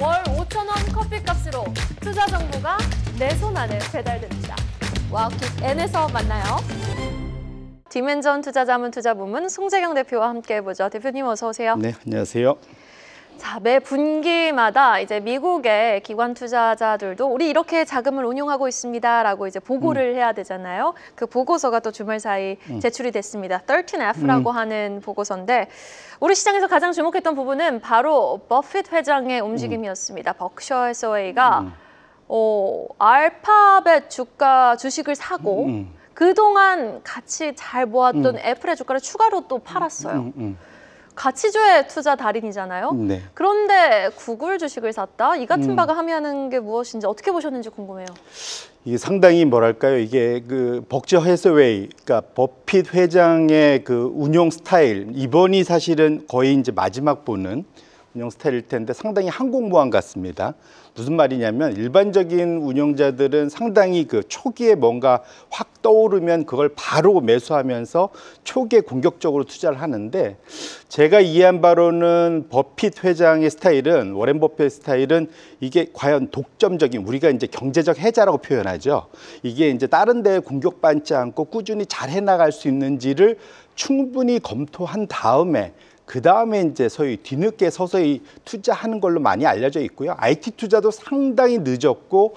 월 5,000원 커피값으로 투자 정보가 내 손 안에 배달됩니다. 와우킥 N에서 만나요. 디멘전 투자자문 투자부문 송재경 대표와 함께 해보죠. 대표님 어서 오세요. 네, 안녕하세요. 자, 매 분기마다 이제 미국의 기관 투자자들도 우리 이렇게 자금을 운용하고 있습니다라고 이제 보고를 해야 되잖아요. 그 보고서가 또 주말 사이 제출이 됐습니다. 13F라고 하는 보고서인데 우리 시장에서 가장 주목했던 부분은 바로 버핏 회장의 움직임이었습니다. 벅셔 해서웨이가 알파벳 주식을 사고 그동안 같이 잘 모았던 애플의 주가를 추가로 또 팔았어요. 가치주의 투자 달인이잖아요. 네. 그런데 구글 주식을 샀다? 이 같은 바가 함의하는 게 무엇인지 어떻게 보셨는지 궁금해요. 이게 상당히 뭐랄까요? 이게 그 벅셔 해서웨이, 그러니까 버핏 회장의 그 운용 스타일, 이번이 사실은 거의 이제 마지막 보는 운용 스타일일 텐데 상당히 항공모함 같습니다. 무슨 말이냐면 일반적인 운용자들은 상당히 그 초기에 뭔가 확 떠오르면 그걸 바로 매수하면서 초기에 공격적으로 투자를 하는데 제가 이해한 바로는 버핏 회장의 스타일은 워렌 버핏 스타일은 이게 과연 독점적인 우리가 이제 경제적 해자라고 표현하죠. 이게 이제 다른 데에 공격받지 않고 꾸준히 잘 해나갈 수 있는지를 충분히 검토한 다음에 그 다음에 이제 소위 뒤늦게 서서히 투자하는 걸로 많이 알려져 있고요. IT 투자도 상당히 늦었고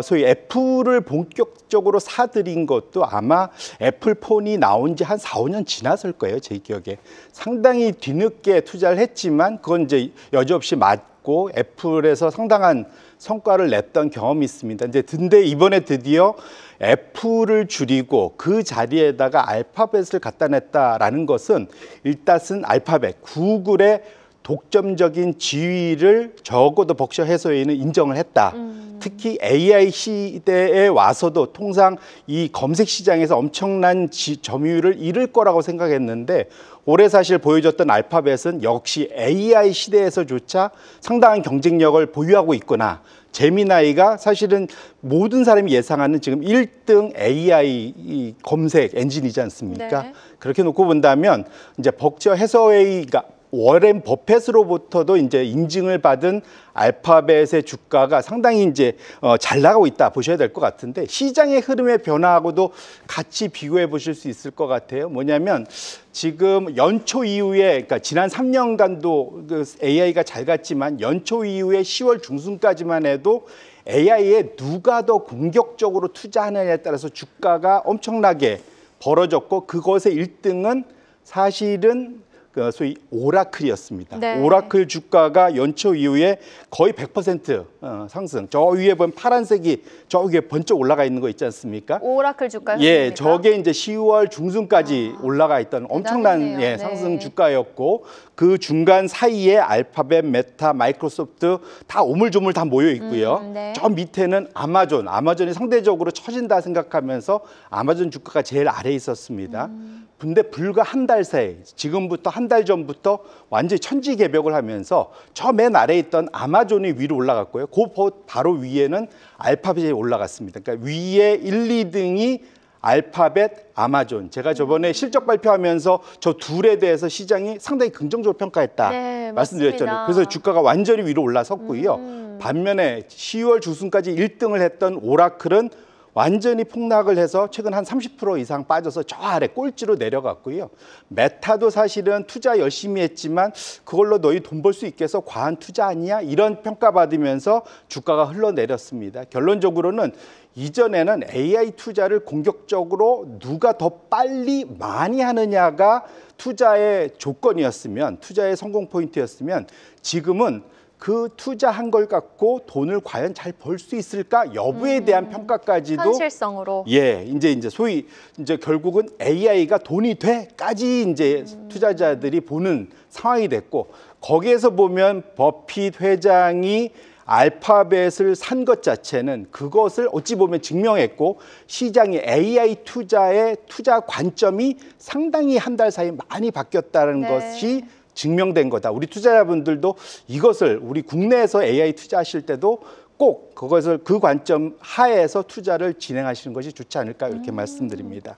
소위 애플을 본격적으로 사들인 것도 아마 애플 폰이 나온 지 한 4, 5년 지났을 거예요. 제 기억에. 상당히 뒤늦게 투자를 했지만 그건 이제 여지없이 맞고 애플에서 상당한 성과를 냈던 경험이 있습니다. 근데 이번에 드디어 애플을 줄이고 그 자리에다가 알파벳을 갖다 냈다라는 것은 일단은 알파벳, 구글의 독점적인 지위를 적어도 벅셔 해서웨이는 인정을 했다. 특히 AI 시대에 와서도 통상 이 검색 시장에서 엄청난 점유율을 잃을 거라고 생각했는데 올해 사실 보여줬던 알파벳은 역시 AI 시대에서조차 상당한 경쟁력을 보유하고 있구나. 제미나이가 사실은 모든 사람이 예상하는 지금 1등 AI 검색 엔진이지 않습니까? 네. 그렇게 놓고 본다면 이제 벅셔 해서웨이가 워렌 버핏으로부터도 이제 인증을 받은 알파벳의 주가가 상당히 이제 잘 나가고 있다 보셔야 될 것 같은데 시장의 흐름의 변화하고도 같이 비교해 보실 수 있을 것 같아요. 뭐냐면 지금 연초 이후에 그러니까 지난 3년간도 그 AI가 잘 갔지만 연초 이후에 10월 중순까지만 해도 AI에 누가 더 공격적으로 투자하느냐에 따라서 주가가 엄청나게 벌어졌고 그것의 1등은 사실은 소위 오라클이었습니다. 네. 오라클 주가가 연초 이후에 거의 100% 상승. 저 위에 보면 파란색이 저 위에 번쩍 올라가 있는 거 있지 않습니까? 오라클 주가요? 예, 저게 이제 10월 중순까지 올라가 있던 엄청난 네. 상승 주가였고 그 중간 사이에 알파벳, 메타, 마이크로소프트 다 오물조물 다 모여 있고요. 네. 저 밑에는 아마존이 상대적으로 처진다 생각하면서 아마존 주가가 제일 아래에 있었습니다. 근데 불과 한 달 사이, 지금부터 한 달 전부터 완전히 천지개벽을 하면서 저 맨 아래에 있던 아마존이 위로 올라갔고요. 그 바로 위에는 알파벳이 올라갔습니다. 그러니까 위에 1, 2등이 알파벳, 아마존. 제가 저번에 실적 발표하면서 저 둘에 대해서 시장이 상당히 긍정적으로 평가했다. 네, 말씀드렸잖아요. 그래서 주가가 완전히 위로 올라섰고요. 반면에 10월 중순까지 1등을 했던 오라클은 완전히 폭락을 해서 최근 한 30% 이상 빠져서 저 아래 꼴찌로 내려갔고요. 메타도 사실은 투자 열심히 했지만 그걸로 너희 돈 벌 수 있겠어? 과한 투자 아니야? 이런 평가받으면서 주가가 흘러내렸습니다. 결론적으로는 이전에는 AI 투자를 공격적으로 누가 더 빨리 많이 하느냐가 투자의 조건이었으면, 투자의 성공 포인트였으면 지금은 그 투자한 걸 갖고 돈을 과연 잘 벌 수 있을까 여부에 대한 평가까지도 현실성으로 이제 소위 이제 결국은 AI가 돈이 돼까지 이제 투자자들이 보는 상황이 됐고 거기에서 보면 버핏 회장이 알파벳을 산 것 자체는 그것을 어찌 보면 증명했고 시장의 AI 투자의 투자 관점이 상당히 한 달 사이 많이 바뀌었다는 것이 증명된 거다. 우리 투자자분들도 이것을 우리 국내에서 AI 투자하실 때도 꼭 그것을 그 관점 하에서 투자를 진행하시는 것이 좋지 않을까 이렇게 말씀드립니다.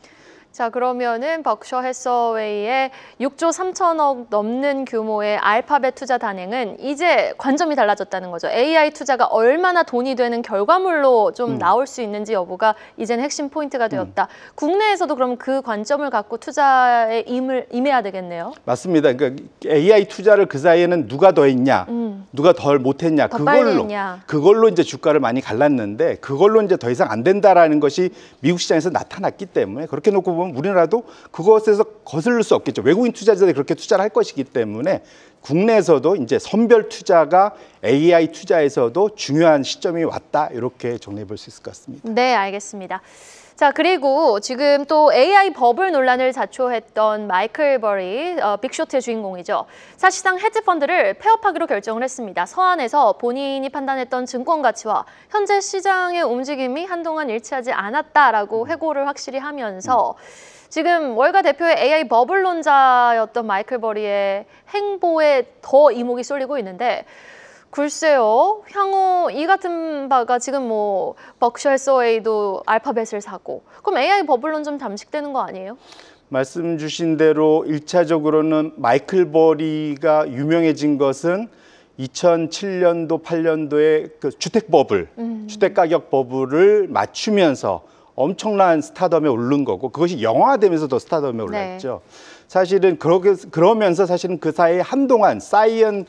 자, 그러면은 벅셔 해서웨이의 6조 3천억 넘는 규모의 알파벳 투자 단행은 이제 관점이 달라졌다는 거죠. AI 투자가 얼마나 돈이 되는 결과물로 좀 나올 수 있는지 여부가 이제는 핵심 포인트가 되었다. 국내에서도 그럼 그 관점을 갖고 투자에 임해야 되겠네요. 맞습니다. 그러니까 AI 투자를 그 사이에는 누가 더 했냐, 누가 덜 못했냐, 더 빨리 했냐. 그걸로 이제 주가를 많이 갈랐는데 그걸로 이제 더 이상 안 된다라는 것이 미국 시장에서 나타났기 때문에 그렇게 놓고 보면 우리나라도 그것에서 거슬릴 수 없겠죠. 외국인 투자자들이 그렇게 투자를 할 것이기 때문에 국내에서도 이제 선별 투자가 AI 투자에서도 중요한 시점이 왔다. 이렇게 정리해 볼 수 있을 것 같습니다. 네, 알겠습니다. 자, 그리고 지금 또 AI 버블 논란을 자초했던 마이클 버리, 빅쇼트의 주인공이죠. 사실상 헤지펀드를 폐업하기로 결정을 했습니다. 서한에서 본인이 판단했던 증권 가치와 현재 시장의 움직임이 한동안 일치하지 않았다라고 회고를 확실히 하면서 지금 월가 대표의 AI 버블론자였던 마이클 버리의 행보에 더 이목이 쏠리고 있는데 글쎄요. 향후 이 같은 바가 지금 뭐 벅셔 해서웨이도 알파벳을 사고 그럼 AI 버블론 좀 잠식되는 거 아니에요? 말씀 주신 대로 1차적으로는 마이클 버리가 유명해진 것은 2007년도, 8년도에 그 주택 버블, 주택 가격 버블을 맞추면서 엄청난 스타덤에 오른 거고 그것이 영화화되면서 더 스타덤에 올랐죠. 사실은 그러면서 사실은 그 사이에 한동안 사이언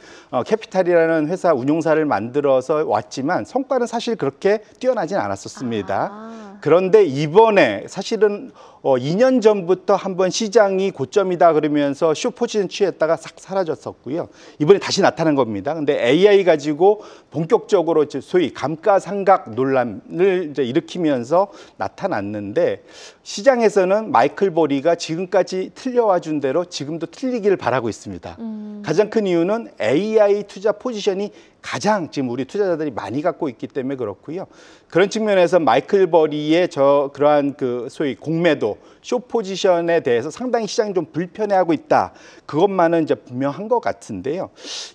캐피탈이라는 회사 운용사를 만들어서 왔지만 성과는 사실 그렇게 뛰어나진 않았었습니다. 그런데 이번에 사실은 2년 전부터 한번 시장이 고점이다 그러면서 쇼 포지션 취했다가 싹 사라졌었고요. 이번에 다시 나타난 겁니다. 근데 AI 가지고 본격적으로 소위 감가상각 논란을 이제 일으키면서 나타났는데 시장에서는 마이클 버리가 지금까지 틀려와 준 대로 지금도 틀리기를 바라고 있습니다. 가장 큰 이유는 AI 투자 포지션이 가장 지금 우리 투자자들이 많이 갖고 있기 때문에 그렇고요. 그런 측면에서 마이클 버리의 그러한 그 소위 공매도, 쇼 포지션에 대해서 상당히 시장이 좀 불편해하고 있다. 그것만은 이제 분명한 것 같은데요.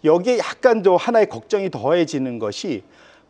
여기에 약간 또 하나의 걱정이 더해지는 것이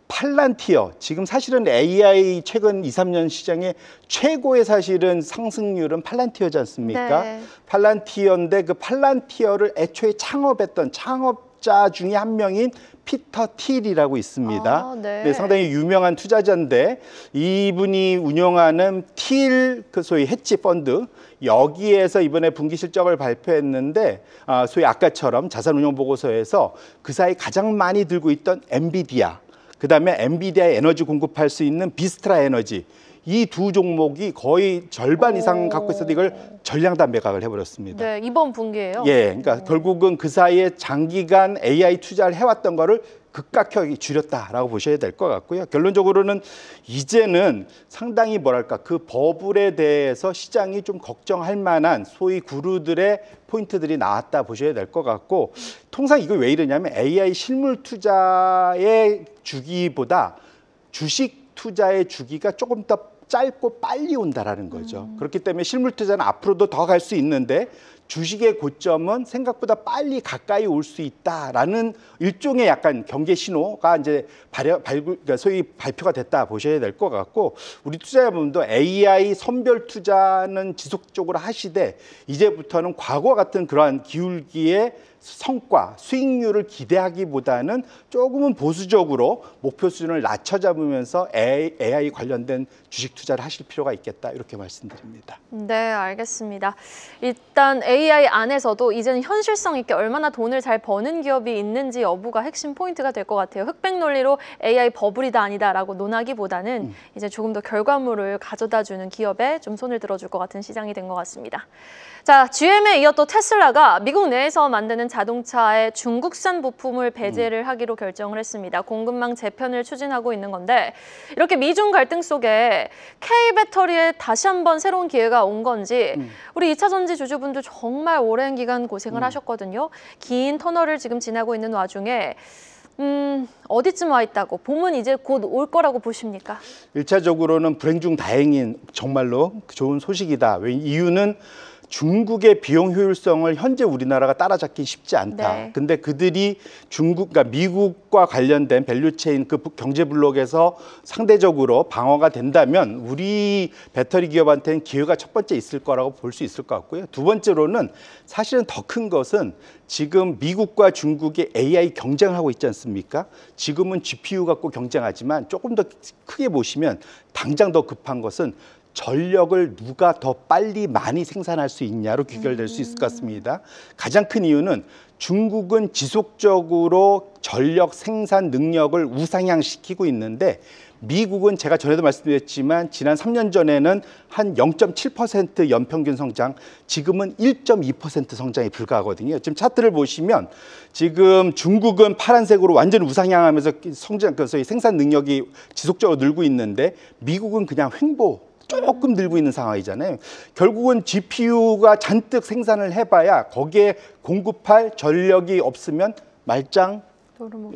팔란티어, 지금 사실은 AI 최근 2, 3년 시장의 최고의 사실은 상승률은 팔란티어지 않습니까? 네. 팔란티어인데 그 팔란티어를 애초에 창업했던 창업자 중에 한 명인 피터 틸이라고 있습니다. 네, 상당히 유명한 투자자인데 이분이 운영하는 틸 그 소위 헤지 펀드 여기에서 이번에 분기 실적을 발표했는데 소위 아까처럼 자산 운용 보고서에서 그 사이 가장 많이 들고 있던 엔비디아, 그다음에 엔비디아에 에너지 공급할 수 있는 비스트라 에너지 이 두 종목이 거의 절반 이상 갖고 있어도 이걸 전량다 매각을 해버렸습니다. 네, 이번 분기예요. 예, 그러니까 결국은 그 사이에 장기간 AI 투자를 해왔던 거를 급격하게 줄였다라고 보셔야 될 것 같고요. 결론적으로는 이제는 상당히 뭐랄까 그 버블에 대해서 시장이 좀 걱정할 만한 소위 구루들의 포인트들이 나왔다 보셔야 될 것 같고 통상 이거 왜 이러냐면 AI 실물 투자의 주기보다 주식 투자의 주기가 조금 더 짧고 빨리 온다라는 거죠. 그렇기 때문에 실물 투자는 앞으로도 더 갈 수 있는데 주식의 고점은 생각보다 빨리 가까이 올 수 있다라는 일종의 약간 경계 신호가 이제 그러니까 소위 발표가 됐다 보셔야 될 것 같고 우리 투자자분도 AI 선별 투자는 지속적으로 하시되 이제부터는 과거 같은 그러한 기울기의 성과, 수익률을 기대하기보다는 조금은 보수적으로 목표 수준을 낮춰 잡으면서 AI 관련된 주식 투자를 하실 필요가 있겠다 이렇게 말씀드립니다. 네, 알겠습니다. 일단 AI 안에서도 이제는 현실성 있게 얼마나 돈을 잘 버는 기업이 있는지 여부가 핵심 포인트가 될 것 같아요. 흑백 논리로 AI 버블이다 아니다라고 논하기보다는 이제 조금 더 결과물을 가져다주는 기업에 좀 손을 들어줄 것 같은 시장이 된 것 같습니다. 자, GM에 이어 또 테슬라가 미국 내에서 만드는 자동차의 중국산 부품을 배제를 하기로 결정을 했습니다. 공급망 재편을 추진하고 있는 건데 이렇게 미중 갈등 속에 K배터리에 다시 한번 새로운 기회가 온 건지 우리 2차 전지 주주분들 정말 오랜 기간 고생을 하셨거든요. 긴 터널을 지금 지나고 있는 와중에 어디쯤 와 있다고 봄은 이제 곧 올 거라고 보십니까? 1차적으로는 불행 중 다행인 정말로 좋은 소식이다. 왜 이유는 중국의 비용 효율성을 현재 우리나라가 따라잡기 쉽지 않다. 네. 근데 그들이 그러니까 미국과 관련된 밸류체인 그 경제 블록에서 상대적으로 방어가 된다면 우리 배터리 기업한테는 기회가 첫 번째 있을 거라고 볼 수 있을 것 같고요. 두 번째로는 사실은 더 큰 것은 지금 미국과 중국의 AI 경쟁을 하고 있지 않습니까? 지금은 GPU 갖고 경쟁하지만 조금 더 크게 보시면 당장 더 급한 것은 전력을 누가 더 빨리 많이 생산할 수 있냐로 귀결될 수 있을 것 같습니다. 가장 큰 이유는 중국은 지속적으로 전력 생산 능력을 우상향시키고 있는데 미국은 제가 전에도 말씀드렸지만 지난 3년 전에는 한 0.7% 연평균 성장, 지금은 1.2% 성장에 불과하거든요. 지금 차트를 보시면 지금 중국은 파란색으로 완전 우상향하면서 성장, 그래서 생산 능력이 지속적으로 늘고 있는데 미국은 그냥 횡보. 조금 늘고 있는 상황이잖아요. 결국은 GPU가 잔뜩 생산을 해봐야 거기에 공급할 전력이 없으면 말짱.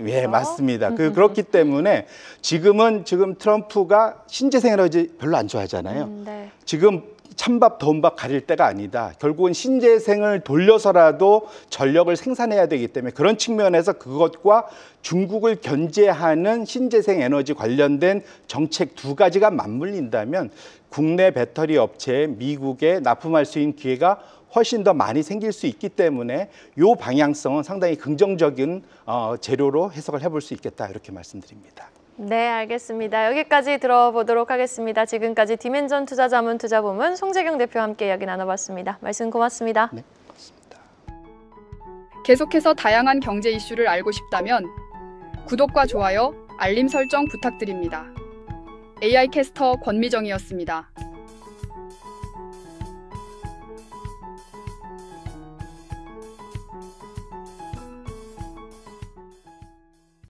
예, 맞습니다. 그렇기 때문에 지금 트럼프가 신재생 에너지 별로 안 좋아하잖아요. 네. 지금 찬밥 더운 밥 가릴 때가 아니다. 결국은 신재생을 돌려서라도 전력을 생산해야 되기 때문에 그런 측면에서 그것과 중국을 견제하는 신재생 에너지 관련된 정책 두 가지가 맞물린다면 국내 배터리 업체에 미국에 납품할 수 있는 기회가 훨씬 더 많이 생길 수 있기 때문에 이 방향성은 상당히 긍정적인 재료로 해석을 해볼 수 있겠다 이렇게 말씀드립니다. 네, 알겠습니다. 여기까지 들어보도록 하겠습니다. 지금까지 디멘전 투자자문 투자부문 송재경 대표와 함께 이야기 나눠봤습니다. 말씀 고맙습니다. 네, 고맙습니다. 계속해서 다양한 경제 이슈를 알고 싶다면 구독과 좋아요, 알림 설정 부탁드립니다. AI 캐스터 권미정이었습니다.